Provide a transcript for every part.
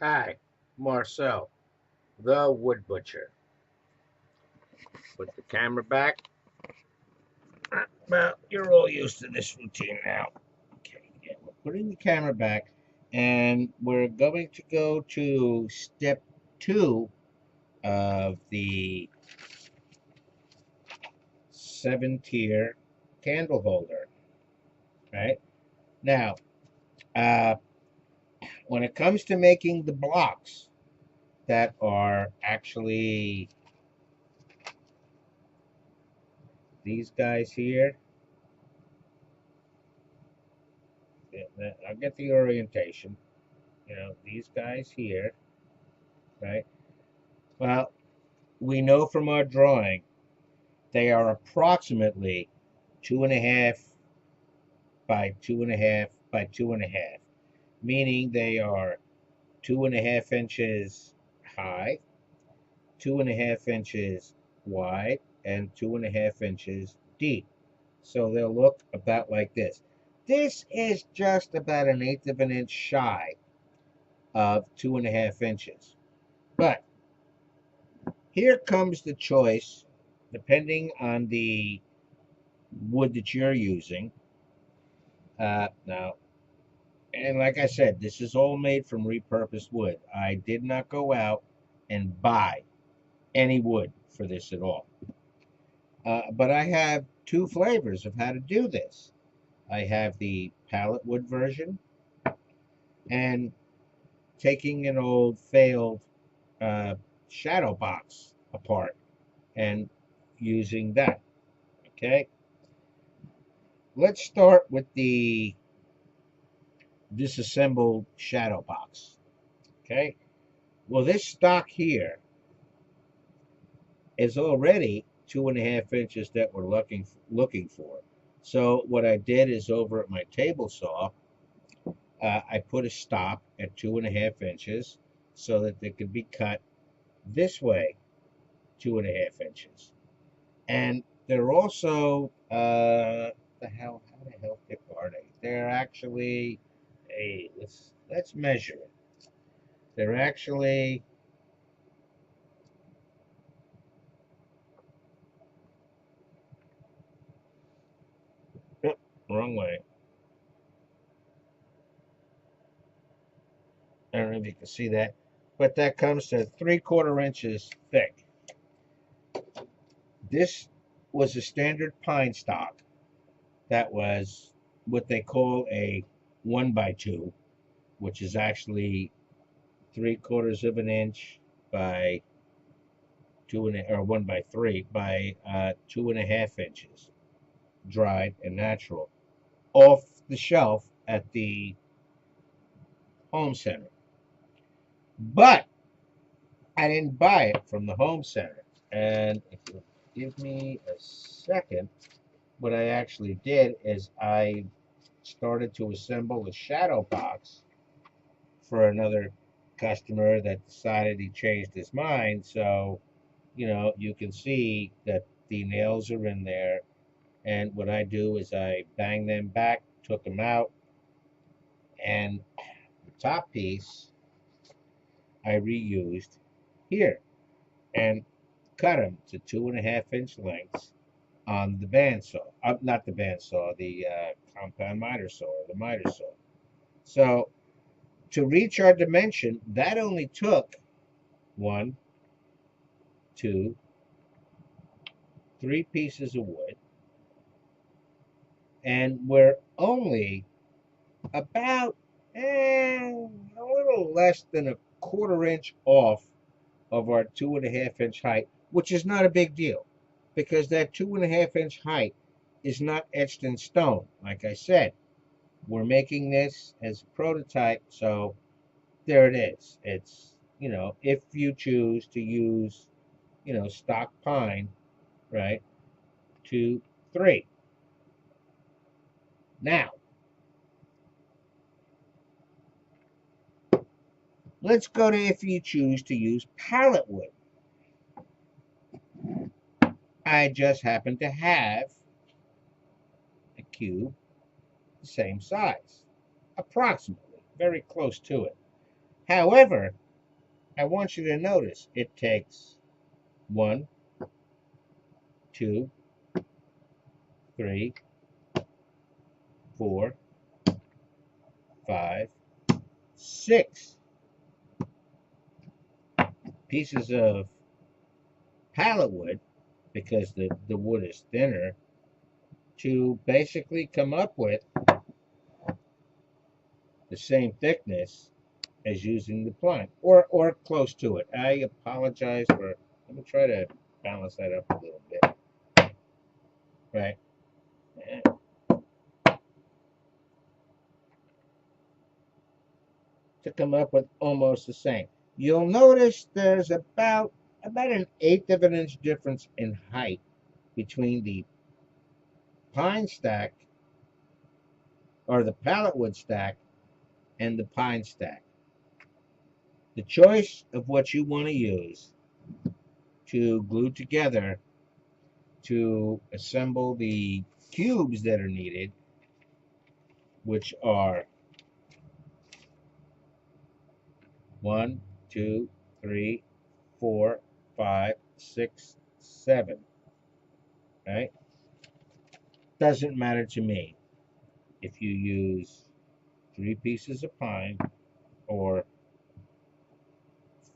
Hi, Marcel, the wood butcher. Put the camera back. Well, you're all used to this routine now. Okay, yeah, we're putting the camera back, and we're going to go to step two of the 7-tier candle holder. Right now, uh, when it comes to making the blocks that are actually these guys here, I'll get the orientation. These guys here, right? Well, we know from our drawing they are approximately 2.5 by 2.5 by 2.5, meaning they are 2.5 inches high, 2.5 inches wide, and 2.5 inches deep. So they'll look about like this. This is just about an eighth of an inch shy of 2.5 inches. But here comes the choice, depending on the wood that you're using. Now, and like I said, this is all made from repurposed wood. I did not go out and buy any wood for this at all. But I have two flavors of how to do this. I have the pallet wood version and taking an old failed uh, shadow box apart and using that. Okay, let's start with the disassembled shadow box. Okay, well, this stock here is already 2.5 inches that we're looking for. So what I did is over at my table saw, I put a stop at 2.5 inches so that they could be cut this way 2.5 inches. And they're also how the hell thick are they? They're actually let's measure it. They're actually wrong way. I don't know if you can see that, but that comes to 3/4 inches thick. This was a standard pine stock that was what they call a 1x2, which is actually 3/4 of an inch by or 1x3 by 2.5 inches, dried and natural, off the shelf at the home center. But I didn't buy it from the home center. And if you give me a second, what I actually did is I started to assemble a shadow box for another customer that decided he changed his mind. So, you can see that the nails are in there. And what I do is I bang them back, took them out, and the top piece I reused here and cut them to 2.5 inch lengths on the bandsaw. Not the bandsaw, the compound miter saw, or the miter saw. So to reach our dimension, that only took one, two, three pieces of wood, and we're only about a little less than a 1/4 inch off of our 2.5 inch height, which is not a big deal because that 2.5 inch height is not etched in stone. Like I said, we're making this as a prototype, so there it is. It's, if you choose to use, stock pine, right, 2, 3. Now, let's go to if you choose to use pallet wood. I just happen to have a cube the same size, approximately, very close to it. However, I want you to notice it takes 1, 2, 3, 4, 5, 6 pieces of pallet wood, because the wood is thinner, to basically come up with the same thickness as using the plank, or close to it. I apologize for, let me try to balance that up a little bit. Right. To come up with almost the same. You'll notice there's about an eighth of an inch difference in height between the pine stack, or the pallet wood stack, and the pine stack. The choice of what you want to use to glue together to assemble the cubes that are needed, which are 1, 2, 3, 4, 5, 6, 7. Right? Doesn't matter to me if you use 3 pieces of pine or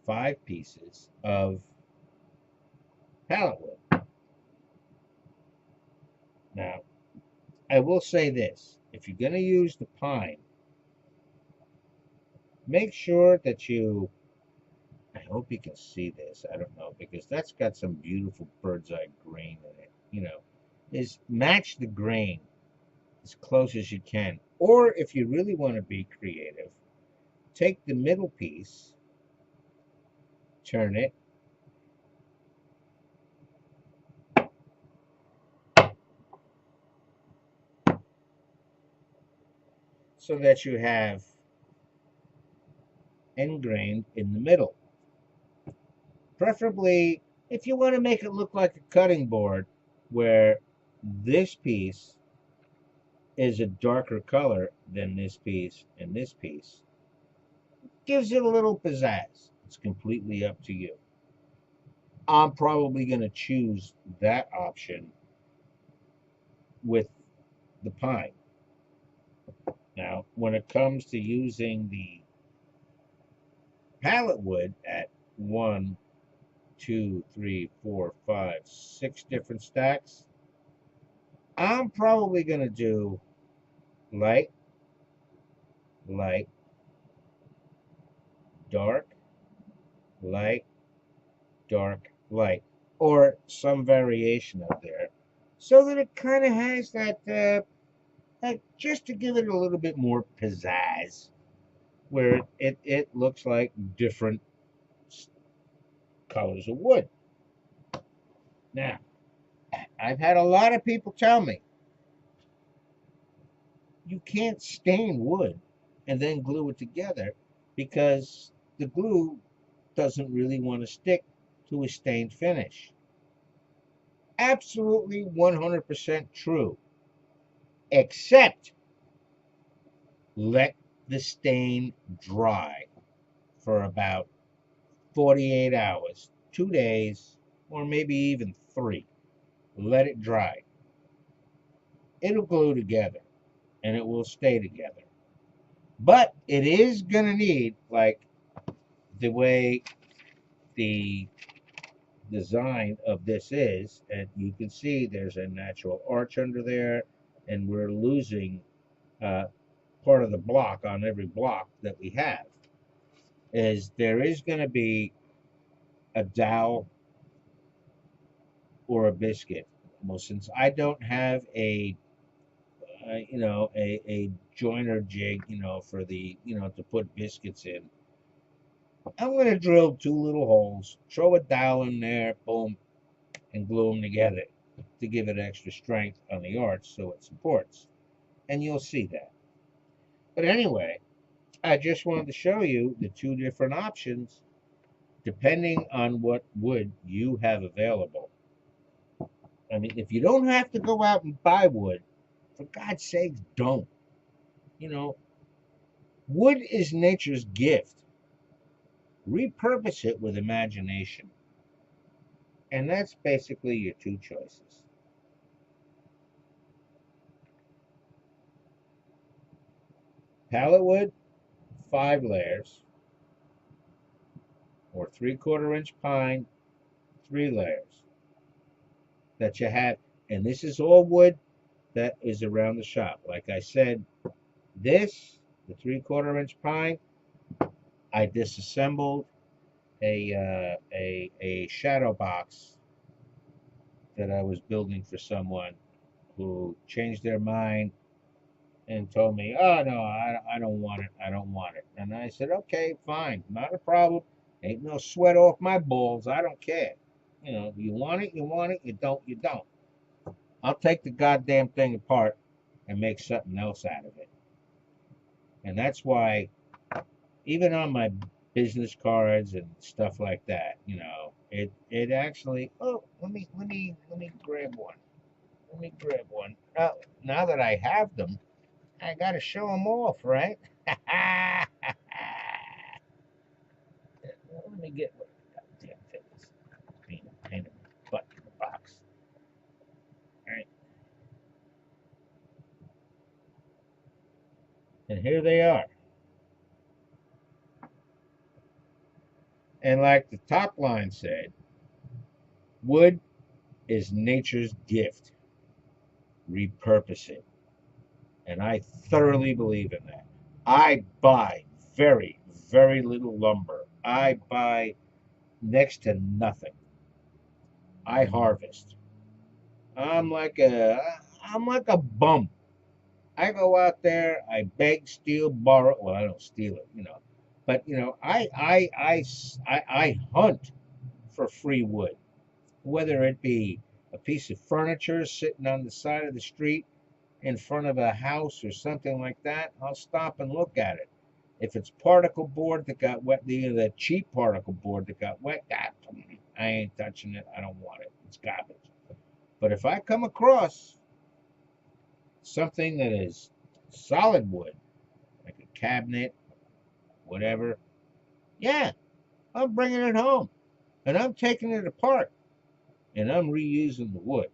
5 pieces of pallet wood. Now, I will say this: if you're going to use the pine, make sure that you, I hope you can see this, I don't know, because that's got some beautiful bird's eye grain in it, is match the grain as close as you can. Or if you really want to be creative, take the middle piece, turn it, so that you have engrained in the middle. Preferably, if you want to make it look like a cutting board, where this piece is a darker color than this piece and this piece, gives it a little pizzazz. It's completely up to you. I'm probably going to choose that option with the pine. Now, when it comes to using the pallet wood at 1, 2, 3, 4, 5, 6 different stacks, I'm probably going to do light, light, dark, light, dark, light, or some variation of there, so that it kind of has that, just to give it a little bit more pizzazz, where it looks like different colors of wood. Now, I've had a lot of people tell me, you can't stain wood and then glue it together because the glue doesn't really want to stick to a stained finish. Absolutely 100% true. Except let the stain dry for about 48 hours, 2 days, or maybe even 3. Let it dry. It'll glue together and it will stay together. But it is going to need, like the way the design of this is, and you can see there's a natural arch under there, and we're losing uh, part of the block on every block that we have, is there is going to be a dowel or a biscuit. Well, since I don't have a joiner jig, for the, to put biscuits in, I'm going to drill 2 little holes, throw a dowel in there, boom, and glue them together to give it extra strength on the arch so it supports. And you'll see that. But anyway, I just wanted to show you the 2 different options depending on what wood you have available. I mean, if you don't have to go out and buy wood, for God's sakes, don't. Wood is nature's gift. repurpose it with imagination. And that's basically your two choices. Pallet wood, 5 layers, or 3/4 inch pine, 3 layers that you have. And this is all wood that is around the shop. Like I said, this, the 3/4 inch pine, I disassembled a shadow box that I was building for someone who changed their mind and told me, "Oh no, I don't want it. I don't want it." And I said, "Okay, fine, not a problem. Ain't no sweat off my balls. I don't care. You know, you want it, you want it. You don't, you don't. I'll take the goddamn thing apart and make something else out of it." And that's why, even on my business cards and stuff like that, it actually. Oh, let me grab one. Let me grab one. Now that I have them, I gotta show them off, right? Let me get what the goddamn thing is. Being a pain in the butt in the box. All right. And here they are. And like the top line said, wood is nature's gift. Repurpose it. And I thoroughly believe in that. I buy very, very little lumber. I buy next to nothing. I harvest. I'm like a I'm like a bum. I go out there, I beg, steal, borrow. Well, I don't steal it, but I hunt for free wood, whether it be a piece of furniture sitting on the side of the street in front of a house or something like that. I'll stop and look at it. If it's particle board that got wet, the cheap particle board that got wet, I ain't touching it. I don't want it. It's garbage. But if I come across something that is solid wood, like a cabinet, whatever, yeah, I'm bringing it home and I'm taking it apart and I'm reusing the wood.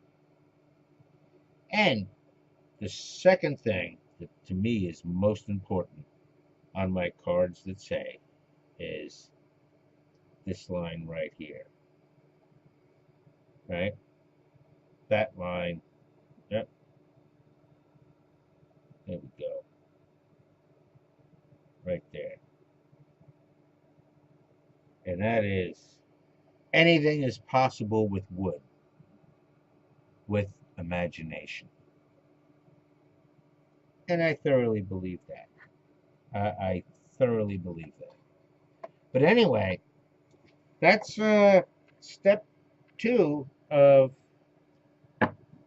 And the second thing that to me is most important on my cards that say is this line right here, right? That line, yep, there we go, right there. And that is anything is possible with wood, with imagination. And I thoroughly believe that. I thoroughly believe that. But anyway, that's step 2 of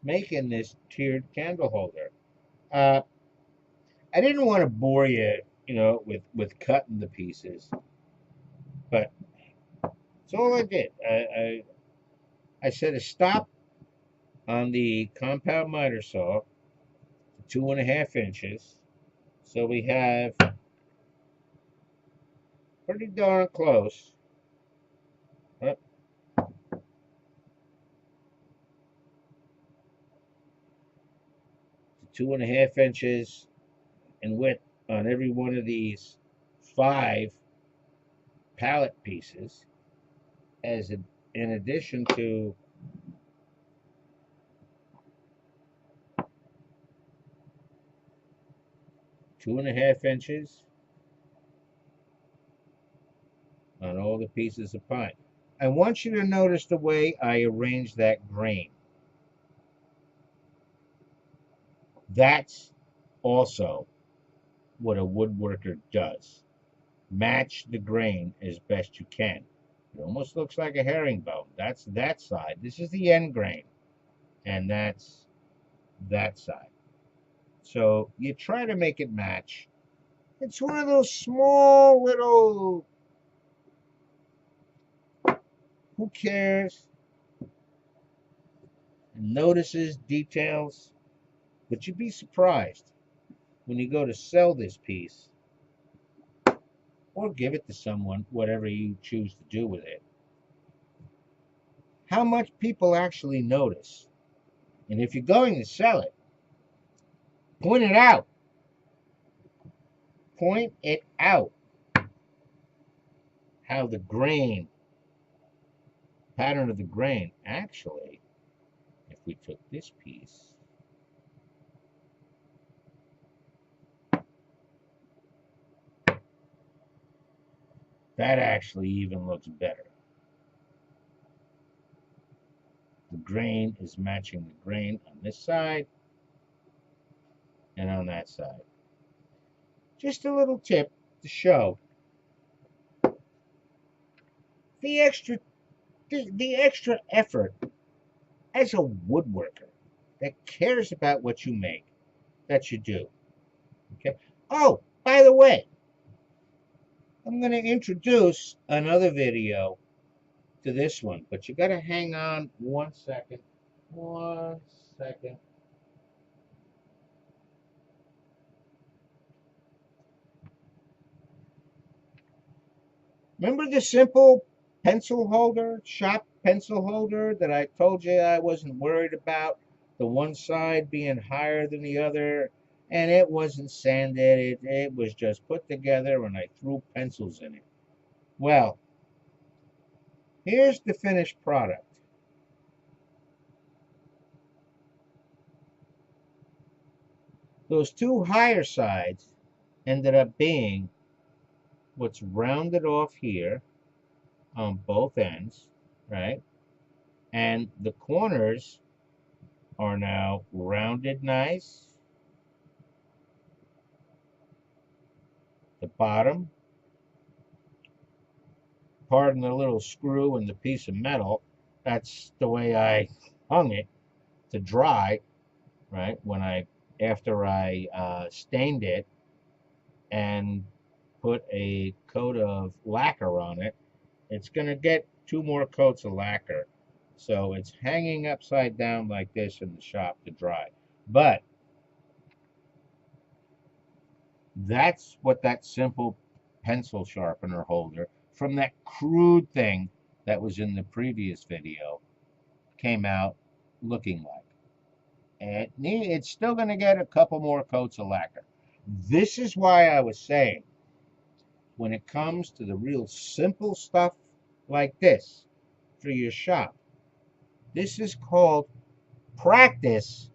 making this tiered candle holder. Uh, I didn't want to bore you, with cutting the pieces, but it's all I did. I set a stop on the compound miter saw, 2.5 inches, so we have pretty darn close. Up 2.5 inches in width on every one of these 5 pallet pieces, in addition to 2.5 inches on all the pieces of pine. I want you to notice the way I arrange that grain. That's also what a woodworker does. Match the grain as best you can. It almost looks like a herringbone. That's that side. This is the end grain, and that's that side. So you try to make it match. It's one of those small little, who cares, notices, details, but you'd be surprised when you go to sell this piece or give it to someone, whatever you choose to do with it. How much people actually notice. And if you're going to sell it, point it out. Point it out. How the grain, pattern of the grain, actually, if we took this piece, that actually even looks better. The grain is matching the grain on this side and on that side. Just a little tip to show the extra effort as a woodworker that cares about what you make, that you do. Okay. Oh, by the way, I'm going to introduce another video to this one, but you got to hang on 1 second. 1 second. Remember the simple pencil holder, shop pencil holder that I told you I wasn't worried about? The one side being higher than the other, and it wasn't sanded. It was just put together and I threw pencils in it. Well, here's the finished product. Those two higher sides ended up being what's rounded off here on both ends, right? And the corners are now rounded nice. The bottom, pardon the little screw and the piece of metal, that's the way I hung it to dry, right? After I stained it and put a coat of lacquer on it, it's going to get 2 more coats of lacquer. So it's hanging upside down like this in the shop to dry. But that's what that simple pencil sharpener holder from that crude thing that was in the previous video came out looking like. And it's still going to get a couple more coats of lacquer. This is why I was saying, when it comes to the real simple stuff like this for your shop, this is called practice.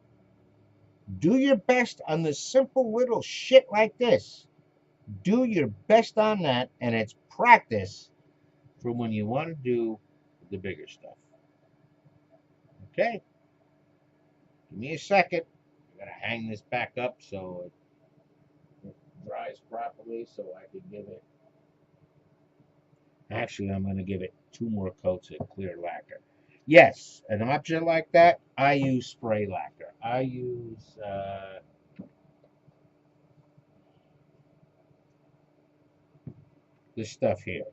Do your best on the simple little shit like this. Do your best on that, and it's practice for when you want to do the bigger stuff. Okay? Give me a second. I gotta hang this back up so it dries properly so I can give it. Actually, I'm gonna give it 2 more coats of clear lacquer. Yes, an object like that, I use spray lacquer. I use this stuff here.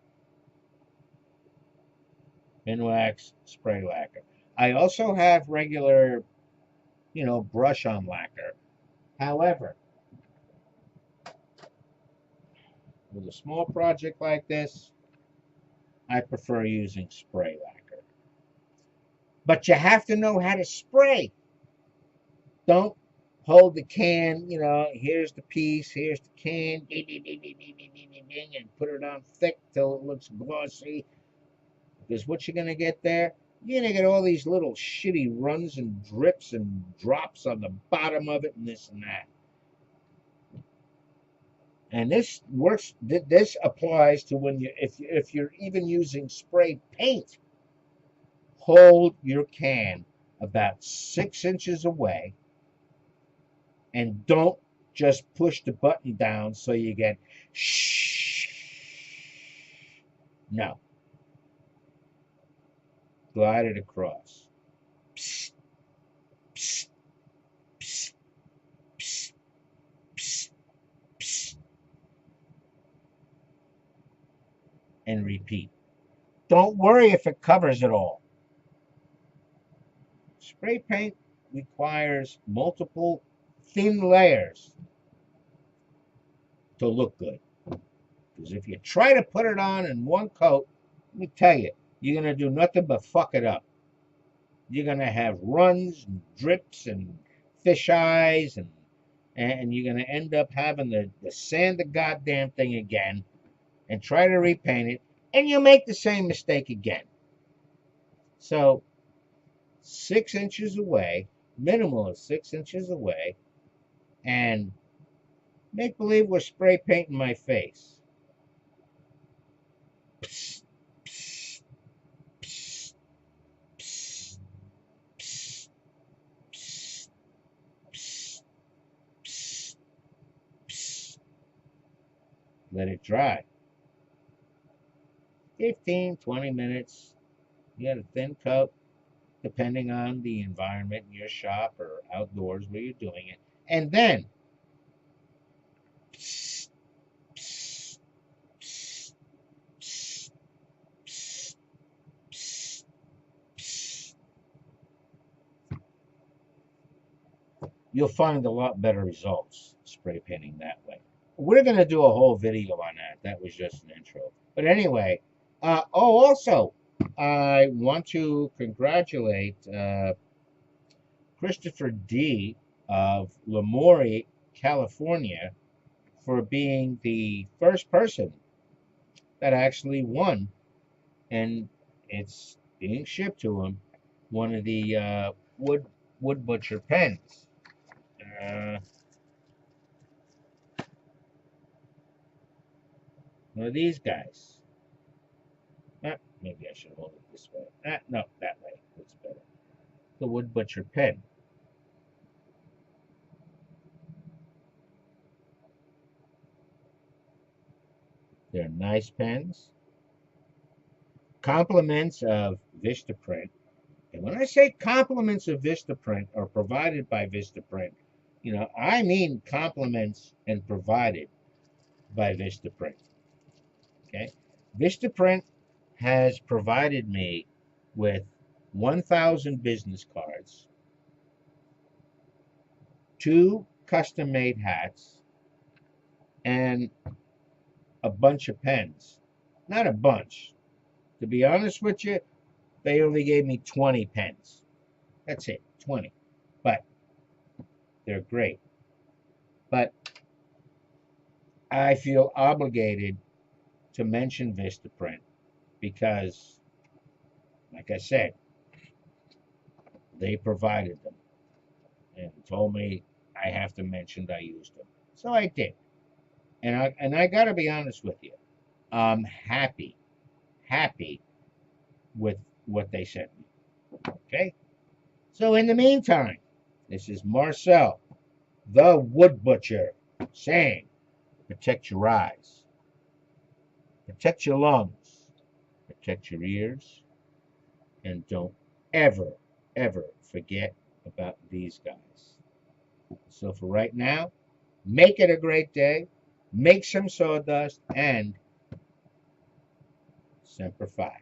Minwax spray lacquer. I also have regular, brush on lacquer. However, with a small project like this, I prefer using spray lacquer. But you have to know how to spray. Don't hold the can, here's the piece, here's the can, and put it on thick till it looks glossy. Because what you're going to get there, you're going to get all these little shitty runs and drips and drops on the bottom of it and this and that. And this works. This applies to when if you're even using spray paint. Hold your can about 6 inches away, and don't just push the button down so you get shh. No. Glide it across. Psst, psst, psst, psst, psst, psst. And repeat. Don't worry if it covers it all. Spray paint requires multiple thin layers to look good. Because if you try to put it on in one coat, let me tell you, you're going to do nothing but fuck it up. You're going to have runs and drips and fish eyes, and you're going to end up having to sand the goddamn thing again and try to repaint it, and you'll make the same mistake again. So 6 inches away, minimal of 6 inches away, and make believe we're spray painting my face. Psst, psst, psst, psst, psst, psst, psst, psst, psst. Let it dry. 15, 20 minutes. You got a thin coat, depending on the environment in your shop or outdoors where you're doing it. And then, psst, psst, psst, psst, psst, psst, psst. You'll find a lot better results spray painting that way. We're going to do a whole video on that. That was just an intro. But anyway, also, I want to congratulate Christopher D. of Lemoore, California, for being the first person that actually won, and it's being shipped to him, one of the Wood Butcher pens. One of these guys. Maybe I should hold it this way. No, that way. It's better. The Wood Butcher pen. They're nice pens. Compliments of Vistaprint. And when I say compliments of Vistaprint are provided by Vistaprint, I mean compliments and provided by Vistaprint. Okay? Vistaprint has provided me with 1,000 business cards, 2 custom-made hats, and a bunch of pens. Not a bunch. To be honest with you, they only gave me 20 pens. That's it, 20. But they're great. But I feel obligated to mention Vistaprint because, like I said, they provided them and told me I have to mention I used them. So I did. And I got to be honest with you. I'm happy with what they sent me. Okay? So in the meantime, this is Marcel, the Wood Butcher, saying, protect your eyes, protect your lungs, protect your ears, and don't ever forget about these guys. So for right now, make it a great day, make some sawdust, and Semper Fi.